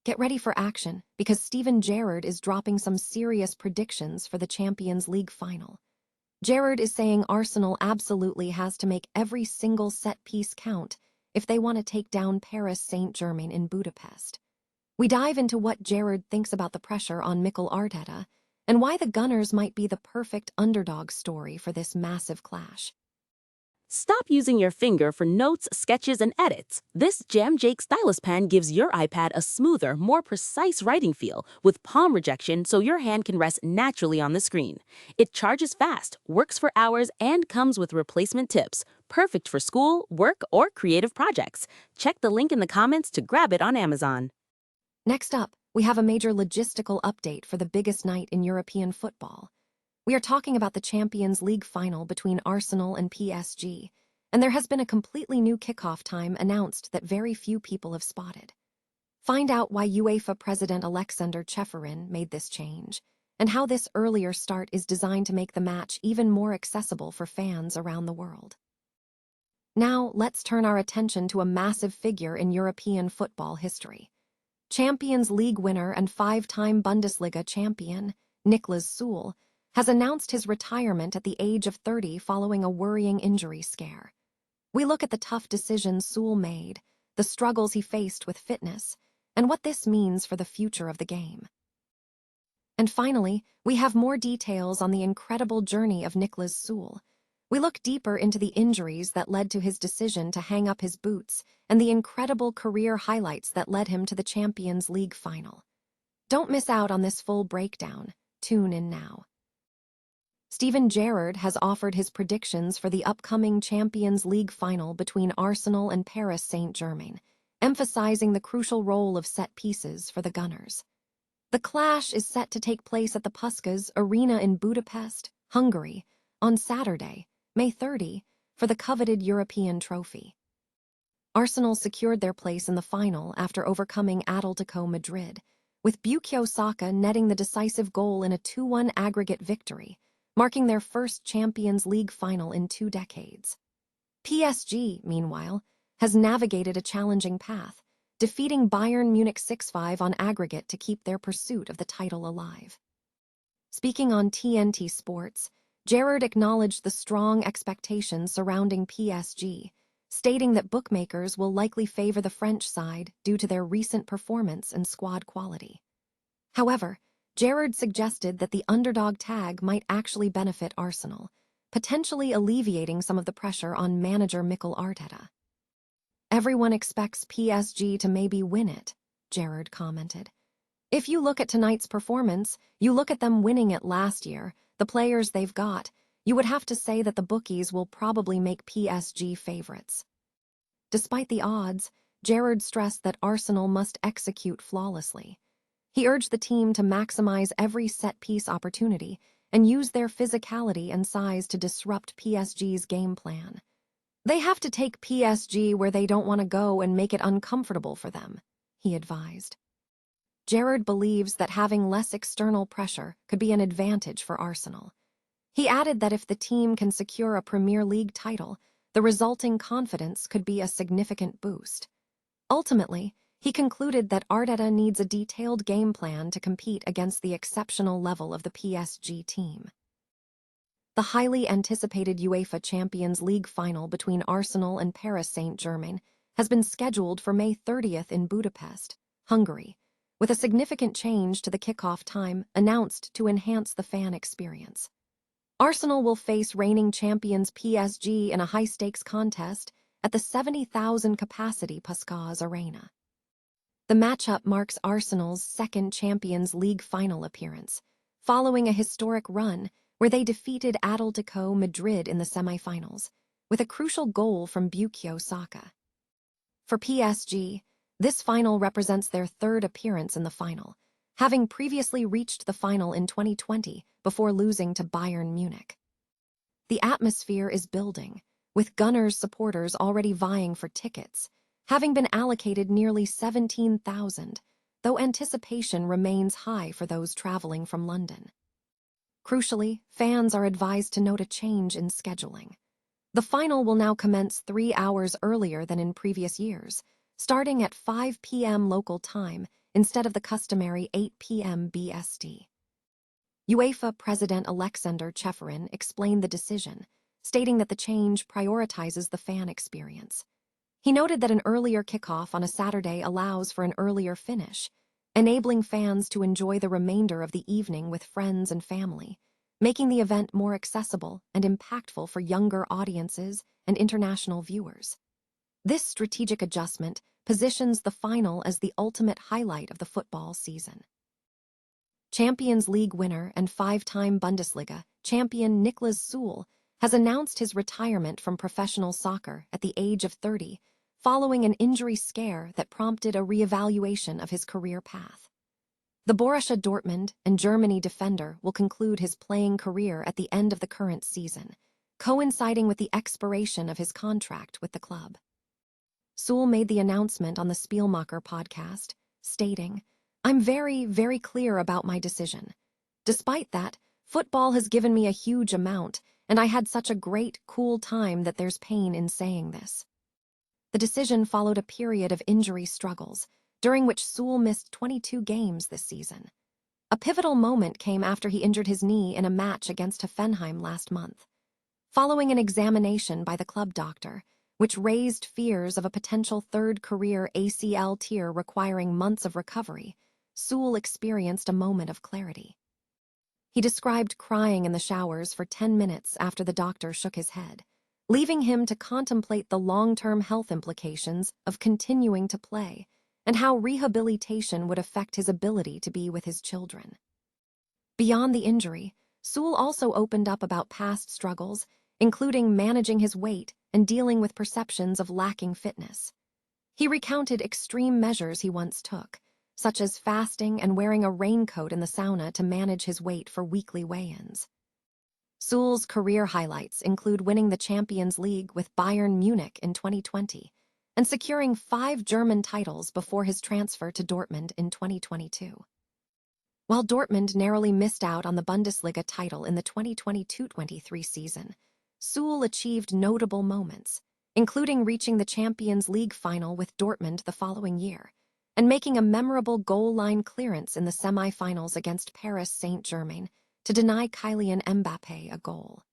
Get ready for action, because Steven Gerrard is dropping some serious predictions for the Champions League final. Gerrard is saying Arsenal absolutely has to make every single set piece count if they want to take down Paris Saint-Germain in Budapest. We dive into what Gerrard thinks about the pressure on Mikel Arteta and why the Gunners might be the perfect underdog story for this massive clash. Stop using your finger for notes, sketches, and edits. This Jam Jake stylus pen gives your iPad a smoother, more precise writing feel with palm rejection so your hand can rest naturally on the screen. It charges fast, works for hours, and comes with replacement tips. Perfect for school, work, or creative projects. Check the link in the comments to grab it on Amazon. Next up, we have a major logistical update for the biggest night in European football. We are talking about the Champions League final between Arsenal and PSG, and there has been a completely new kickoff time announced that very few people have spotted. Find out why UEFA President Alexander Ceferin made this change, and how this earlier start is designed to make the match even more accessible for fans around the world. Now, let's turn our attention to a massive figure in European football history. Champions League winner and five-time Bundesliga champion, Niklas Süle, has announced his retirement at the age of 30 following a worrying injury scare. We look at the tough decisions Süle made, the struggles he faced with fitness, and what this means for the future of the game. And finally, we have more details on the incredible journey of Niklas Süle. We look deeper into the injuries that led to his decision to hang up his boots and the incredible career highlights that led him to the Champions League final. Don't miss out on this full breakdown. Tune in now. Steven Gerrard has offered his predictions for the upcoming Champions League final between Arsenal and Paris Saint-Germain, emphasizing the crucial role of set pieces for the Gunners. The clash is set to take place at the Puskás Arena in Budapest, Hungary, on Saturday, May 30, for the coveted European trophy. Arsenal secured their place in the final after overcoming Atletico Madrid, with Bukayo Saka netting the decisive goal in a 2-1 aggregate victory, marking their first Champions League final in 2 decades. PSG, meanwhile, has navigated a challenging path, defeating Bayern Munich 6-5 on aggregate to keep their pursuit of the title alive. Speaking on TNT Sports, Gerrard acknowledged the strong expectations surrounding PSG, stating that bookmakers will likely favor the French side due to their recent performance and squad quality. However, Gerrard suggested that the underdog tag might actually benefit Arsenal, potentially alleviating some of the pressure on manager Mikel Arteta. "Everyone expects PSG to maybe win it," Gerrard commented. "If you look at tonight's performance, you look at them winning it last year, the players they've got, you would have to say that the bookies will probably make PSG favorites." Despite the odds, Gerrard stressed that Arsenal must execute flawlessly. He urged the team to maximize every set-piece opportunity and use their physicality and size to disrupt PSG's game plan. "They have to take PSG where they don't want to go and make it uncomfortable for them," he advised. Gerrard believes that having less external pressure could be an advantage for Arsenal. He added that if the team can secure a Premier League title, the resulting confidence could be a significant boost. Ultimately, he concluded that Arteta needs a detailed game plan to compete against the exceptional level of the PSG team. The highly anticipated UEFA Champions League final between Arsenal and Paris Saint-Germain has been scheduled for May 30th in Budapest, Hungary, with a significant change to the kickoff time announced to enhance the fan experience. Arsenal will face reigning champions PSG in a high-stakes contest at the 70,000-capacity Puskás Arena. The matchup marks Arsenal's second Champions League final appearance, following a historic run where they defeated Atletico Madrid in the semifinals, with a crucial goal from Bukayo Saka. For PSG, this final represents their third appearance in the final, having previously reached the final in 2020 before losing to Bayern Munich. The atmosphere is building, with Gunners supporters already vying for tickets, having been allocated nearly 17,000, though anticipation remains high for those traveling from London. Crucially, fans are advised to note a change in scheduling. The final will now commence 3 hours earlier than in previous years, starting at 5 p.m. local time instead of the customary 8 p.m. BST. UEFA President Alexander Cheferin explained the decision, stating that the change prioritizes the fan experience. He noted that an earlier kickoff on a Saturday allows for an earlier finish, enabling fans to enjoy the remainder of the evening with friends and family, making the event more accessible and impactful for younger audiences and international viewers. This strategic adjustment positions the final as the ultimate highlight of the football season. Champions League winner and five-time Bundesliga champion Niklas Süle has announced his retirement from professional soccer at the age of 30, following an injury scare that prompted a reevaluation of his career path. The Borussia Dortmund and Germany defender will conclude his playing career at the end of the current season, coinciding with the expiration of his contract with the club. Süle made the announcement on the Spielmacher podcast, stating, "I'm very, very clear about my decision. Despite that, football has given me a huge amount, and I had such a great, cool time that there's pain in saying this." The decision followed a period of injury struggles, during which Süle missed 22 games this season. A pivotal moment came after he injured his knee in a match against Hoffenheim last month. Following an examination by the club doctor, which raised fears of a potential third career ACL tear requiring months of recovery, Süle experienced a moment of clarity. He described crying in the showers for 10 minutes after the doctor shook his head, leaving him to contemplate the long-term health implications of continuing to play and how rehabilitation would affect his ability to be with his children. Beyond the injury, Süle also opened up about past struggles, including managing his weight and dealing with perceptions of lacking fitness. He recounted extreme measures he once took, such as fasting and wearing a raincoat in the sauna to manage his weight for weekly weigh-ins. Süle's career highlights include winning the Champions League with Bayern Munich in 2020 and securing 5 German titles before his transfer to Dortmund in 2022. While Dortmund narrowly missed out on the Bundesliga title in the 2022-23 season, Süle achieved notable moments, including reaching the Champions League final with Dortmund the following year and making a memorable goal-line clearance in the semi-finals against Paris Saint-Germain to deny Kylian Mbappé a goal.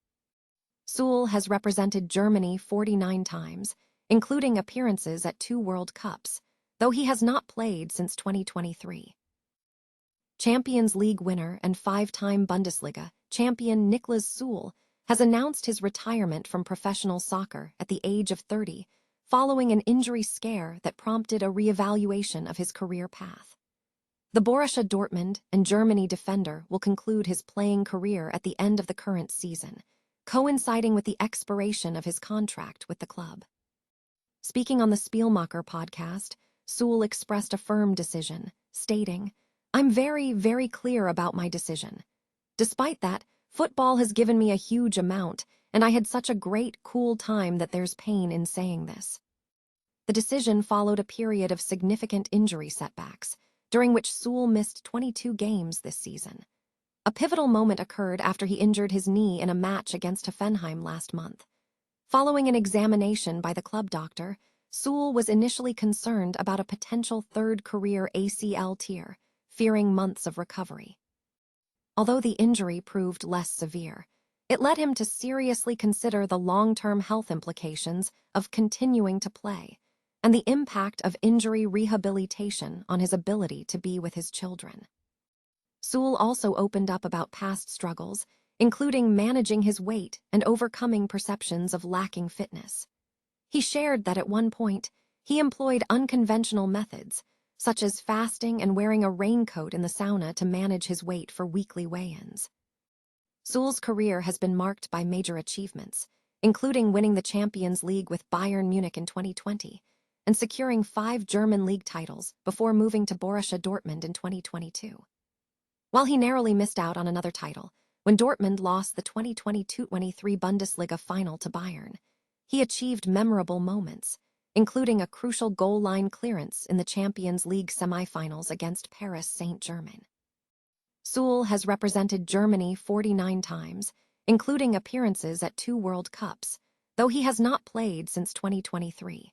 Süle has represented Germany 49 times, including appearances at 2 World Cups, though he has not played since 2023. Champions League winner and 5-time Bundesliga champion Niklas Süle has announced his retirement from professional soccer at the age of 30, following an injury scare that prompted a reevaluation of his career path. The Borussia Dortmund and Germany defender will conclude his playing career at the end of the current season, coinciding with the expiration of his contract with the club. Speaking on the Spielmacher podcast, Süle expressed a firm decision, stating, "I'm very, very clear about my decision. Despite that, football has given me a huge amount, and I had such a great, cool time that there's pain in saying this." The decision followed a period of significant injury setbacks, during which Süle missed 22 games this season. A pivotal moment occurred after he injured his knee in a match against Hoffenheim last month. Following an examination by the club doctor, Süle was initially concerned about a potential third career ACL tear, fearing months of recovery. Although the injury proved less severe, it led him to seriously consider the long-term health implications of continuing to play and the impact of injury rehabilitation on his ability to be with his children. Süle also opened up about past struggles, including managing his weight and overcoming perceptions of lacking fitness. He shared that at one point, he employed unconventional methods, such as fasting and wearing a raincoat in the sauna to manage his weight for weekly weigh-ins. Süle's career has been marked by major achievements, including winning the Champions League with Bayern Munich in 2020 and securing 5 German league titles before moving to Borussia Dortmund in 2022. While he narrowly missed out on another title, when Dortmund lost the 2022-23 Bundesliga final to Bayern, he achieved memorable moments, including a crucial goal-line clearance in the Champions League semi-finals against Paris Saint-Germain. Süle has represented Germany 49 times, including appearances at 2 World Cups, though he has not played since 2023.